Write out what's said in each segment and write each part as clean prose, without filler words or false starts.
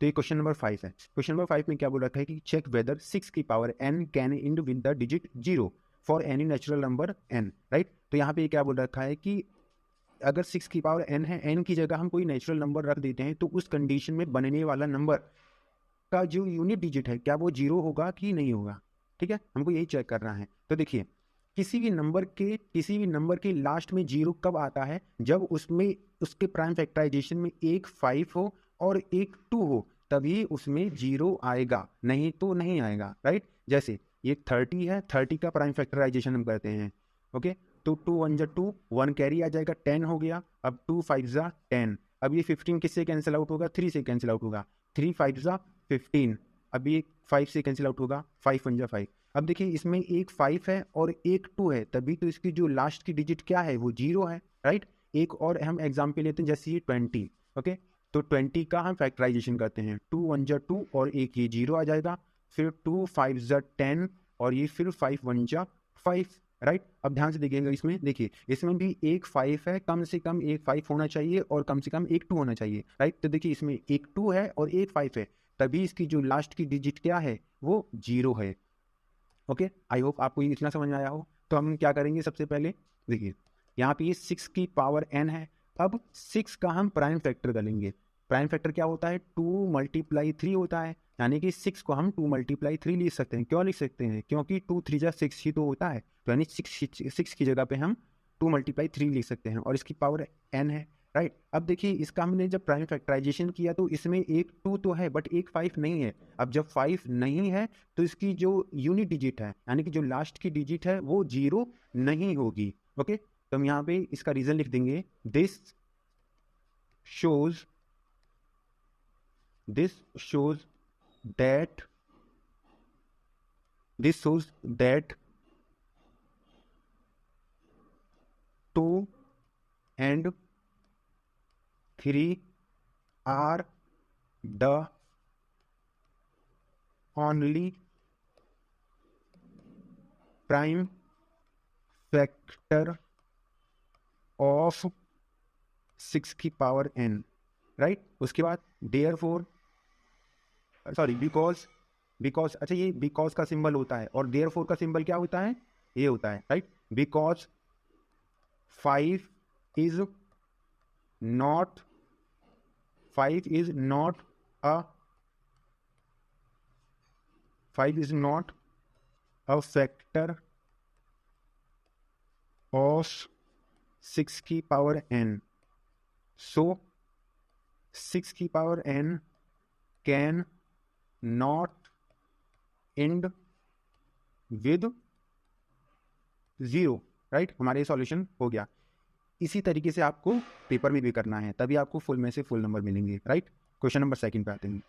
तो ये question number 5 है। क्वेश्चन नंबर 5 में क्या बोल रखा है कि चेक वेदर 6 की power n can and with the digit 0 for any natural number n, right. तो यहाँ पे क्या बोल रखा है कि अगर 6 की पावर n है, n की जगह हम कोई नेचुरल नंबर रख देते हैं, तो उस कंडीशन में बनने वाला नंबर का जो यूनिट डिजिट है क्या वो 0 होगा कि नहीं होगा, ठीक है, हमको यही चेक करना है। तो देखिए, किसी भी नंबर के लास्ट में 0 कब आता है, जब उसमें उसके प्राइम फैक्टराइजेशन में एक 5 हो और एक 2 हो, तभी उसमें 0 आएगा, नहीं तो नहीं आएगा, राइट। जैसे ये 30 है, 30 का प्राइम फैक्टराइजेशन हम करते हैं, ओके। तो 2 1 जा 2, 1 कैरी आ जाएगा, 10 हो गया। अब 2 5 जा 10, अब ये 15 किससे कैंसिल आउट होगा, 3 से कैंसिल आउट होगा, 3 5 जा 15, अब ये 5 से कैंसिल आउट होगा, 5 1 जा 5। अब देखिए, इसमें एक 5 है और एक 2 है, तभी तो इसकी जो लास्ट की डिजिट क्या है वो 0 है, राइट। एक और हम एग्जाम्पल लेते हैं, जैसे ये 20, ओके। तो 20 का हम फैक्टराइजेशन करते हैं, 2 1 जा 2 और एक ये 0 आ जाएगा, फिर 2 5 जा 10 और ये फिर 5 1 जा 5, राइट। अब ध्यान से देखिएगा, इसमें देखिए, इसमें भी एक 5 है, कम से कम एक 5 होना चाहिए और कम से कम एक 2 होना चाहिए, राइट। तो देखिए, इसमें एक 2 है और एक 5 है, तभी इसकी जो लास्ट की डिजिट क्या है वो 0 है, ओके। आई होप आपको ये इतना समझ में आया हो। तो हम क्या करेंगे, सबसे पहले देखिए, यहाँ पे ये 6 की पावर n है। अब 6 का हम प्राइम फैक्टर करेंगे। प्राइम फैक्टर क्या होता है, 2 मल्टीप्लाई 3 होता है, यानी कि 6 को हम 2 मल्टीप्लाई 3 लिख सकते हैं। क्यों लिख सकते हैं, क्योंकि 2 3 जा 6 ही तो होता है, तो यानी 6 की जगह पे हम 2 मल्टीप्लाई 3 लिख सकते हैं, और इसकी पावर n है, राइट। अब देखिए, इसका हमने जब प्राइम फैक्टराइजेशन किया तो इसमें एक 2 तो है बट एक 5 नहीं है। अब जब 5 नहीं है तो इसकी जो यूनिट डिजिट है, यानी कि जो लास्ट की डिजिट है, वो 0 नहीं होगी, ओके। तो हम यहाँ पे इसका रीजन लिख देंगे, this shows that 2 and 3 are the only prime factor of 6 की पावर n, राइट। उसके बाद बिकॉज अच्छा, ये बिकॉज का सिंबल होता है और देयरफॉर का सिंबल क्या होता है, ये होता है, right. Because 5 is not a 5 is not a factor of 6 की पावर n, so 6 की power n can not end with 0, right. हमारे सॉल्यूशन हो गया। इसी तरीके से आपको पेपर में भी करना है, तभी आपको फुल में से फुल नंबर मिलेंगे, राइट। क्वेश्चन नंबर 2 पे आते हैं।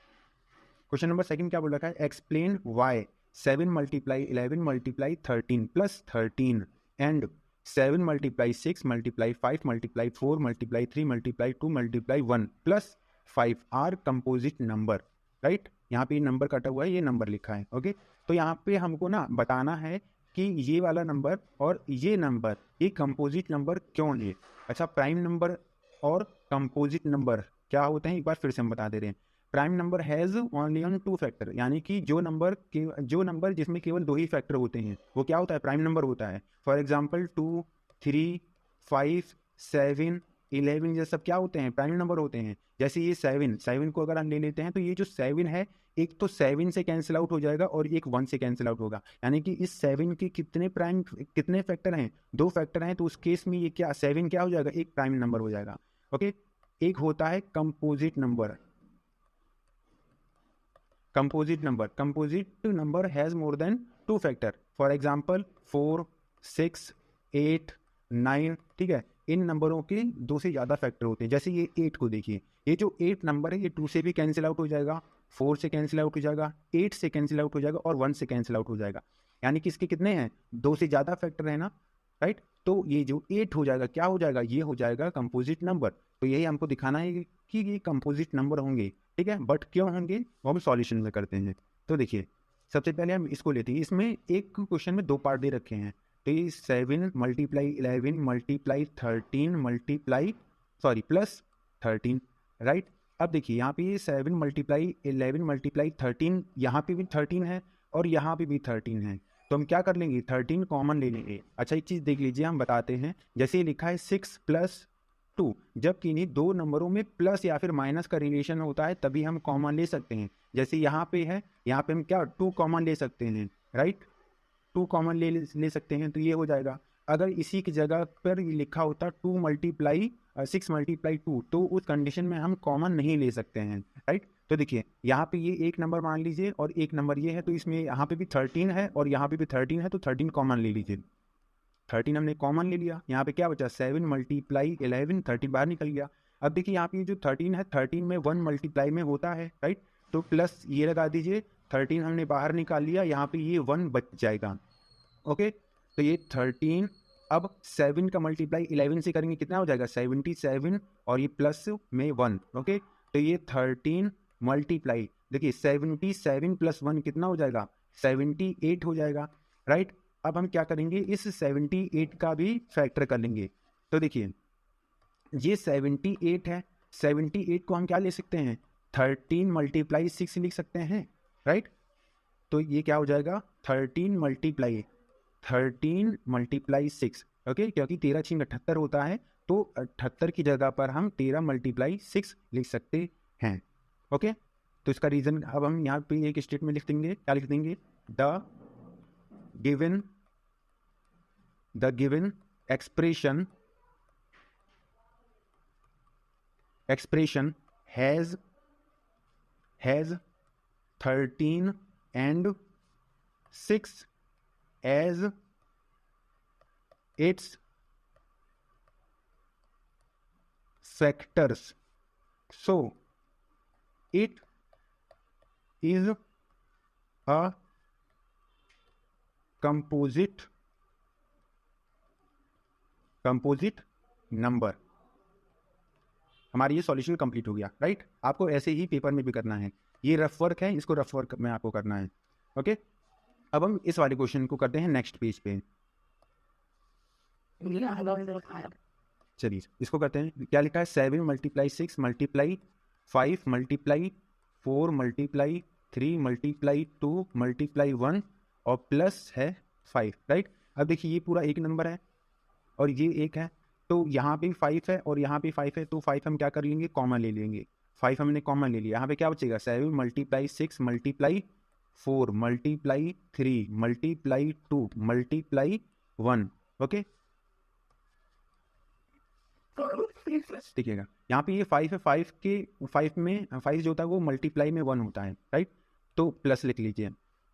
क्वेश्चन नंबर 2 क्या बोल रखा है, explain why 7 multiply 11 multiply 13 plus 13 and 7 multiply 6 multiply 5 multiply 4 multiply 3 multiply 2 multiply 1 plus 5 are composite number, right. यहाँ पे नंबर कटा हुआ है, ये नंबर लिखा है, ओके। तो यहाँ पे हमको ना बताना है कि ये वाला नंबर और ये नंबर, ये कंपोजिट नंबर क्यों है। अच्छा, प्राइम नंबर और कंपोजिट नंबर क्या होते हैं, एक बार फिर से हम बता दे रहे हैं। Prime number has only on 2 factor, यानी कि जो नंबर जिसमें केवल 2 ही फैक्टर होते हैं वो क्या होता है, प्राइम नंबर होता है। फॉर एग्जांपल 2 3 5 7 11 ये सब क्या होते हैं, प्राइम नंबर होते हैं। जैसे ये 7 को अगर हम ले लेते हैं तो ये जो 7 है, एक तो 7 से कैंसिल आउट हो जाएगा और एक 1 से कैंसिल आउट होगा, यानी कि इस 7 के कितने फैक्टर हैं, 2 फैक्टर हैं। तो उस केस में ये क्या 7 क्या हो जाएगा, एक प्राइम नंबर हो जाएगा, ओके। एक होता है composite number has more than 2 factor, for example 4 6 8 9, ठीक है। इन नंबरों के 2 से ज़्यादा फैक्टर होते हैं। जैसे ये 8 को देखिए, ये जो 8 नंबर है, ये 2 से भी कैंसिल आउट हो जाएगा, 4 से कैंसिल आउट हो जाएगा, 8 से कैंसिल आउट हो जाएगा और 1 से कैंसिल आउट हो जाएगा, यानी कि इसके कितने हैं, 2 से ज़्यादा फैक्टर है ना, राइट। तो ये जो 8 हो जाएगा, क्या हो जाएगा, ये हो जाएगा कंपोजिट नंबर। तो यही हमको दिखाना है कि ये कंपोजिट नंबर होंगे, ठीक है। बट क्यों होंगे वो हम सॉल्यूशन में करते हैं। तो देखिए, सबसे पहले हम इसको लेते हैं। इसमें एक क्वेश्चन में 2 पार्ट दे रखे हैं, तो ये 7 मल्टीप्लाई 11 मल्टीप्लाई 13 प्लस 13, राइट। अब देखिए यहाँ पे ये 7 मल्टीप्लाई 11 मल्टीप्लाई 13, यहाँ पे भी 13 है और यहाँ पे भी 13 है, तो हम क्या कर लेंगे 13 कॉमन ले लेंगे। अच्छा एक चीज़ देख लीजिए, हम बताते हैं, जैसे ये लिखा है 6 + 2, जबकि इन्हीं दो नंबरों में प्लस या फिर माइनस का रिलेशन होता है तभी हम कॉमन ले सकते हैं। जैसे यहाँ पे है, यहाँ पे हम क्या 2 कॉमन ले सकते हैं, राइट, 2 कॉमन ले सकते हैं, तो ये हो जाएगा। अगर इसी की जगह पर लिखा होता 2 मल्टीप्लाई 6 मल्टीप्लाई 2, तो उस कंडीशन में हम कॉमन नहीं ले सकते हैं, राइट। तो देखिए यहाँ पे ये एक नंबर मान लीजिए और एक नंबर ये है, तो इसमें यहाँ पे भी 13 है और यहाँ पे भी 13 है, तो 13 कॉमन ले लीजिए। 13 हमने कॉमन ले लिया, यहाँ पे क्या बचा 7 मल्टीप्लाई 11, 13 बाहर निकल गया। अब देखिए यहाँ पे जो 13 है, 13 में 1 मल्टीप्लाई में होता है, राइट, तो प्लस ये लगा दीजिए, 13 हमने बाहर निकाल लिया, यहाँ पे ये 1 बच जाएगा। ओके, तो ये 13, अब 7 का मल्टीप्लाई 11 से करेंगे कितना हो जाएगा 77, और ये प्लस में 1। ओके, तो ये 13 मल्टीप्लाई, देखिए 77 + 1 कितना हो जाएगा 78 हो जाएगा, राइट। अब हम क्या करेंगे, इस 78 का भी फैक्टर कर लेंगे। तो देखिए ये 78 है, 78 को हम क्या ले सकते हैं 13 मल्टीप्लाई 6 लिख सकते हैं, राइट। तो ये क्या हो जाएगा 13 मल्टीप्लाई 6, ओके, क्योंकि 13 × 78 होता है, तो 78 की जगह पर हम 13 मल्टीप्लाई 6 लिख सकते हैं। ओके, तो इसका रीज़न अब हम यहाँ पे एक स्टेटमेंट लिख देंगे, क्या लिख देंगे, the given expression has 13 and 6 as its factors, so it is a composite number. हमारी ये सॉल्यूशन कंप्लीट हो गया, राइट। आपको ऐसे ही पेपर में भी करना है, ये रफ वर्क है, इसको रफ वर्क में आपको करना है। ओके, अब हम इस वाले क्वेश्चन को करते हैं नेक्स्ट पेज पे। चलिए इसको करते हैं, क्या लिखा है 7 multiply 6 multiply 5 multiply 4 multiply 3 multiply 2 multiply 1 और प्लस है 5, राइट। अब देखिए ये पूरा एक नंबर है और ये एक है, तो यहाँ पे 5 है और यहाँ पे 5 है, तो 5 हम क्या कर लेंगे कॉमन ले लेंगे, 5 हमने कॉमन ले लिया। यहाँ पे क्या बचेगा 7 multiply 6 multiply 4 multiply 3 multiply 2 multiply 1। Okay, देखिएगा यहाँ पे ये 5 है, 5 में 5 जो होता है वो मल्टीप्लाई में 1 होता है, राइट, तो प्लस लिख लीजिए।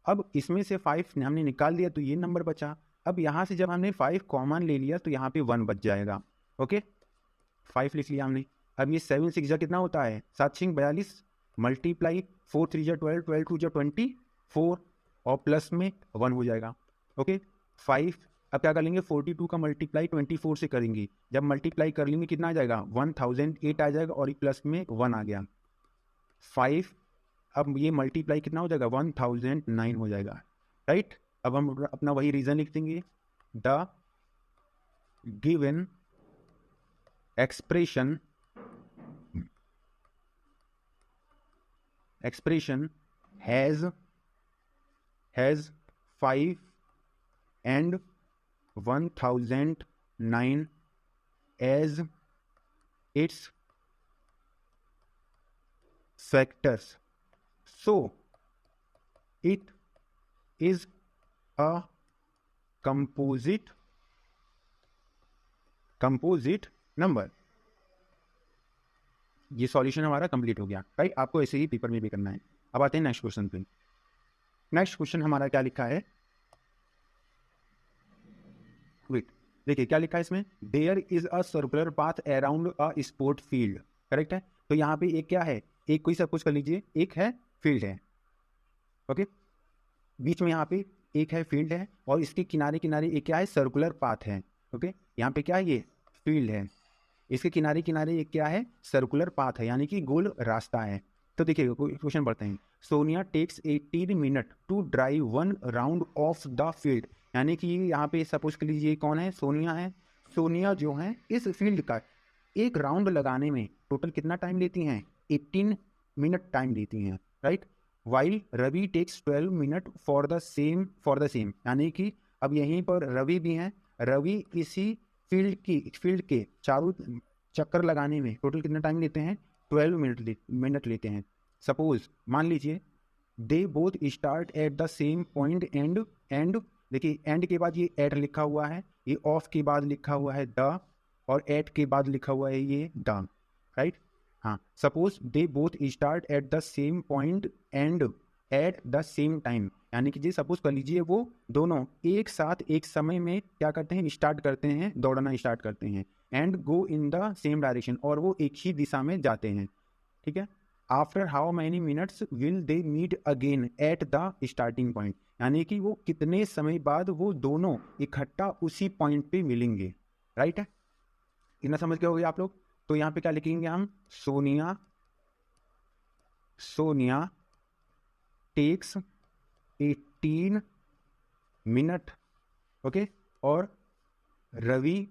अब इसमें से 5 हमने निकाल दिया, तो ये नंबर बचा। अब यहाँ से जब हमने 5 कॉमन ले लिया तो यहाँ पे 1 बच जाएगा। ओके, 5 लिख लिया हमने। अब ये 7 6 जा कितना होता है 7 6 42 मल्टीप्लाई 4 3 जा 12 12 2 जा 24 और प्लस में 1 हो जाएगा। ओके, 5 अब क्या कर लेंगे 42 का मल्टीप्लाई 24 से करेंगे, जब मल्टीप्लाई कर लेंगे कितना आ जाएगा 1008 आ जाएगा और प्लस में 1 आ गया 5। अब ये मल्टीप्लाई कितना हो जाएगा 1009 हो जाएगा, राइट। अब हम अपना वही रीजन लिख देंगे, the given expression has 5 and 1009 as its factors, so it is a composite number. ये सॉल्यूशन हमारा कंप्लीट हो गया, राइट। आपको ऐसे ही पेपर में भी करना है। अब आते हैं नेक्स्ट क्वेश्चन पे। नेक्स्ट क्वेश्चन हमारा क्या लिखा है, वेट देखिए क्या लिखा है इसमें, there is a circular path around a sport field, correct है। तो यहाँ पे एक क्या है, एक कोई सपोज कर लीजिए एक है फील्ड है, ओके, बीच में यहाँ पे एक है फील्ड है और इसके किनारे किनारे एक क्या है सर्कुलर पाथ है। ओके, यहाँ पे क्या है ये फील्ड है, इसके किनारे किनारे एक क्या है सर्कुलर पाथ है, यानी कि गोल रास्ता है। तो देखिए क्वेश्चन पढ़ते हैं, Sonia takes 18 minute to drive 1 round of the field, यानी कि यहाँ पे सपोज कर लीजिए कौन है सोनिया है। सोनिया जो है इस फील्ड का एक राउंड लगाने में टोटल कितना टाइम लेती हैं 18 मिनट टाइम लेती हैं, right. While Ravi takes 12 minute for the same यानी कि अब यहीं पर रवि भी हैं, रवि इसी फील्ड के चारों चक्कर लगाने में टोटल कितना टाइम लेते हैं, 12 मिनट लेते हैं। सपोज मान लीजिए they both start at the same point and देखिए एंड के बाद ये एट लिखा हुआ है, ये ऑफ के बाद लिखा हुआ है द, और एट के बाद लिखा हुआ है ये द, राइट। हाँ, suppose they both start at the same point and at the same time, यानी कि जी सपोज कर लीजिए वो दोनों एक साथ एक समय में क्या करते हैं, स्टार्ट करते हैं, दौड़ना स्टार्ट करते हैं, and go in the same direction, और वो एक ही दिशा में जाते हैं, ठीक है। After how many minutes will they meet again at the starting point, यानी कि वो कितने समय बाद वो दोनों इकट्ठा उसी पॉइंट पे मिलेंगे, राइट है। इतना समझ के हो गए आप लोग। तो यहाँ पे क्या लिखेंगे हम, सोनिया टेक्स 18 मिनट, ओके, और रवि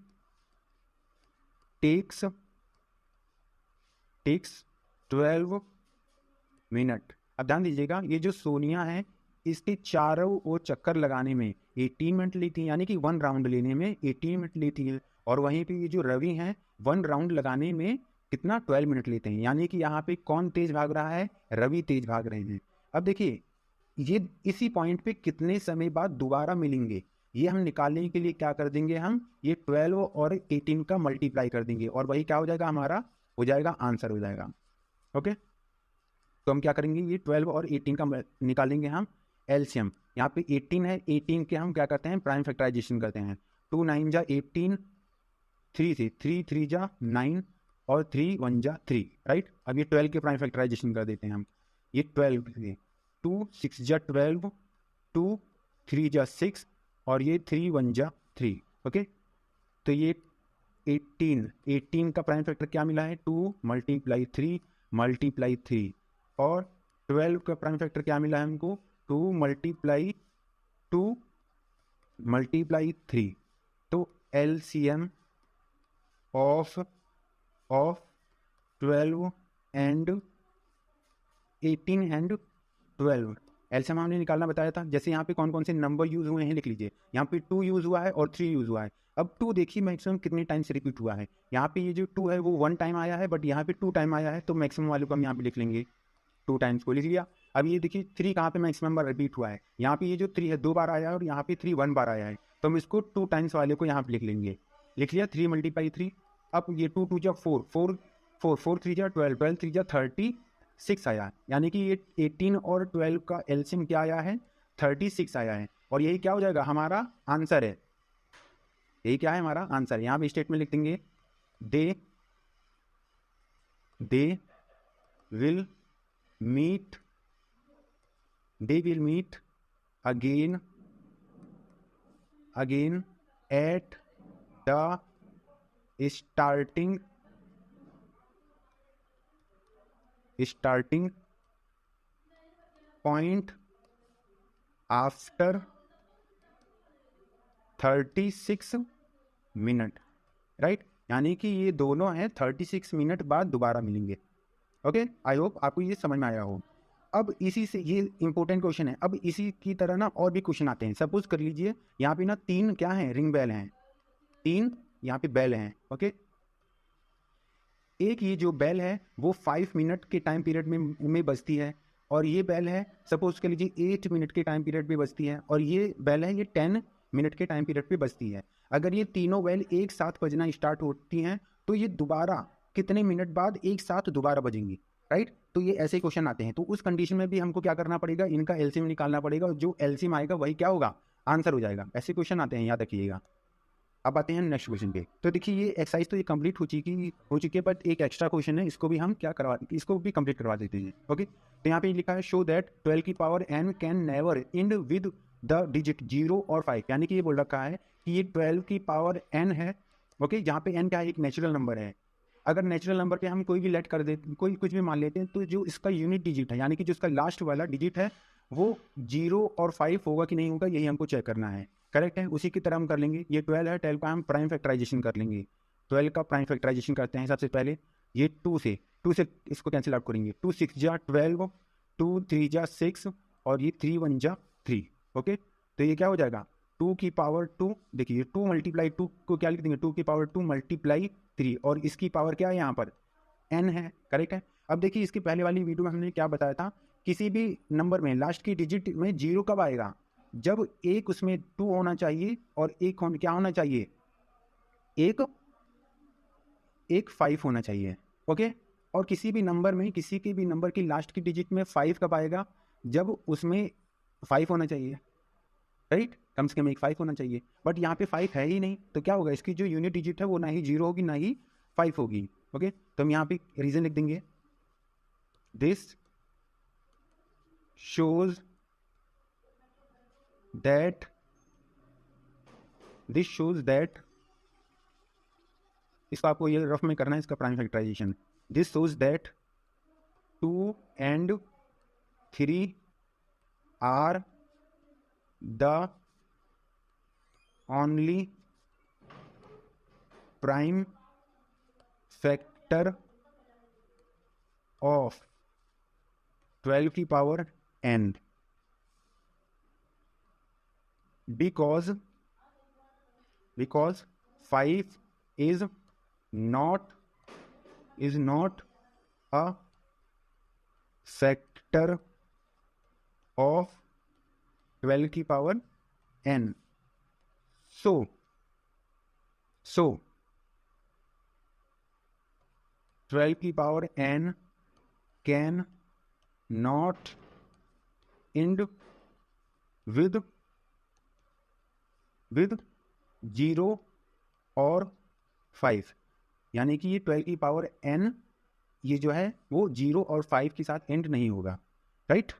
टेक्स 12 मिनट। अब ध्यान दीजिएगा, ये जो सोनिया है इसके चारों वो चक्कर लगाने में 18 मिनट लेती है, यानी कि 1 राउंड लेने में 18 मिनट लेती है, और वहीं पे ये जो रवि हैं 1 राउंड लगाने में कितना, 12 मिनट लेते हैं, यानी कि यहाँ पे कौन तेज भाग रहा है, रवि तेज भाग रहे हैं। अब देखिए ये इसी पॉइंट पे कितने समय बाद दोबारा मिलेंगे, ये हम निकालने के लिए क्या कर देंगे, हम ये 12 और 18 का मल्टीप्लाई कर देंगे, और वही क्या हो जाएगा, हमारा हो जाएगा आंसर हो जाएगा, ओके। तो हम क्या करेंगे, ये 12 और 18 का निकालेंगे हम एलसीएम। यहाँ पे 18 है, 18 के हम क्या करते हैं, प्राइम फैक्टराइजेशन करते हैं। 2 9 जा 18, 3 से 3 3 जा 9, और 3 1 जा 3, राइट। अब ये 12 के प्राइम फैक्टराइजेशन कर देते हैं हम, ये 12 से 2 6 जा 12, 2 3 जा 6, और ये 3 1 जा 3, ओके। तो ये 18 का प्राइम फैक्टर क्या मिला है, 2 × 3 × 3, और 12 का प्राइम फैक्टर क्या मिला है हमको, 2 × 3। तो LCM of 12 and 18 and 12, LCM हमने निकालना बताया था। जैसे यहाँ पे कौन कौन से नंबर यूज हुए हैं लिख लीजिए, यहाँ पे 2 यूज हुआ है और 3 यूज हुआ है। अब 2 देखिए मैक्सिमम कितने टाइम से रिपीट हुआ है, यहाँ पे ये जो 2 है वो 1 टाइम आया है, बट यहाँ पे 2 टाइम आया है, तो मैक्सिमम वाले को हम यहाँ पे लिख लेंगे, 2 टाइम्स को लिख लिया। अब ये देखिए 3 कहाँ पे मैक्सिमम बार रिपीट हुआ है, यहाँ पे ये जो 3 है 2 बार आया है, और यहाँ पे 3 1 बार आया है, तो हम इसको 2 टाइम्स वाले को यहाँ पे लिख लेंगे, लिख लिया 3 × 3। अब ये 2 2 जा 4, 4 3 जा 12, 12 3 जा 36 आया, यानी कि ये 18 और 12 का एलसीएम क्या आया है, 36 आया है, और यही क्या हो जाएगा, हमारा आंसर है। यही क्या है, हमारा आंसर है। यहाँ पे स्टेटमेंट लिख देंगे, they will meet again at the starting point after 36 minute, right. यानी कि ये दोनों हैं 36 मिनट बाद दोबारा मिलेंगे, ओके। आई होप आपको ये समझ में आया हो। अब इसी से, ये इंपॉर्टेंट क्वेश्चन है, अब इसी की तरह ना और भी क्वेश्चन आते हैं। सपोज कर लीजिए यहाँ पे ना 3 क्या है, रिंग बेल हैं, 3 यहाँ पे बेल हैं, ओके। एक ये जो बेल है वो 5 मिनट के टाइम पीरियड में बजती है, और ये बेल है सपोज कर लीजिए 8 मिनट के टाइम पीरियड पे बजती है, और ये बेल है ये 10 मिनट के टाइम पीरियड पे बजती है। अगर ये तीनों बेल एक साथ बजना स्टार्ट होती हैं तो ये दोबारा कितने मिनट बाद एक साथ दोबारा बजेंगी, राइट। तो ये ऐसे क्वेश्चन आते हैं, तो उस कंडीशन में भी हमको क्या करना पड़ेगा, इनका एलसीएम निकालना पड़ेगा, और जो एलसीएम आएगा वही क्या होगा, आंसर हो जाएगा। ऐसे क्वेश्चन आते हैं, याद रखिएगा। अब आते हैं नेक्स्ट क्वेश्चन पे। तो देखिए ये एक्सरसाइज तो ये कंप्लीट हो चुकी है, बट एक एक्स्ट्रा क्वेश्चन है, इसको भी हम इसको भी कंप्लीट करवा देते हैं, ओके। तो यहाँ पे लिखा है, शो दैट 12 की power n can never and with the digit 0 और 5, यानी कि ये बोल रखा है कि ये 12 की पावर n है, ओके, जहाँ पे n क्या है, एक नेचुरल नंबर है। अगर नेचुरल नंबर पे हम कोई भी लेट कर देते, कोई कुछ भी मान लेते हैं, तो जो इसका यूनिट डिजिट है, यानी कि जो इसका लास्ट वाला डिजिट है वो 0 और 5 होगा कि नहीं होगा, यही हमको चेक करना है। करेक्ट है, उसी की तरह हम कर लेंगे। ये 12 है, 12 का हम प्राइम फैक्टराइजेशन कर लेंगे। 12 का प्राइम फैक्टराइजेशन करते हैं सबसे पहले, ये 2 से 2 से इसको कैंसिल आउट करेंगे, 2 6 जा 12, 2 3 जा 6 और ये 3 1 जा 3। ओके, तो ये क्या हो जाएगा 2 की पावर 2, देखिए 2 मल्टीप्लाई 2 को क्या लिख देंगे 2 की पावर 2 मल्टीप्लाई 3 और इसकी पावर क्या है यहाँ पर n है, करेक्ट है। अब देखिए इसकी पहले वाली वीडियो में हमने क्या बताया था, किसी भी नंबर में लास्ट की डिजिट में 0 कब आएगा, जब एक उसमें 2 होना चाहिए और एक क्या होना चाहिए, एक 5 होना चाहिए। ओके, और किसी भी नंबर में किसी के भी नंबर की लास्ट की डिजिट में 5 कब आएगा, जब उसमें 5 होना चाहिए, राइट, कम से कम एक 5 होना चाहिए। बट यहाँ पे 5 है ही नहीं, तो क्या होगा, इसकी जो यूनिट डिजिट है वो ना ही 0 होगी ना ही 5 होगी। ओके, तो हम यहाँ पे रीजन लिख देंगे, दिस शोज दैट इसको आपको ये रफ में करना है, इसका prime factorization. This shows that 2 and 3 are the only prime factor of 12 की power n, because 5 is not a factor of 12 की पावर n, so 12 की power n can not end with 0 और 5, यानी कि ये 12 की पावर n ये जो है वो 0 और 5 के साथ एंड नहीं होगा, राइट।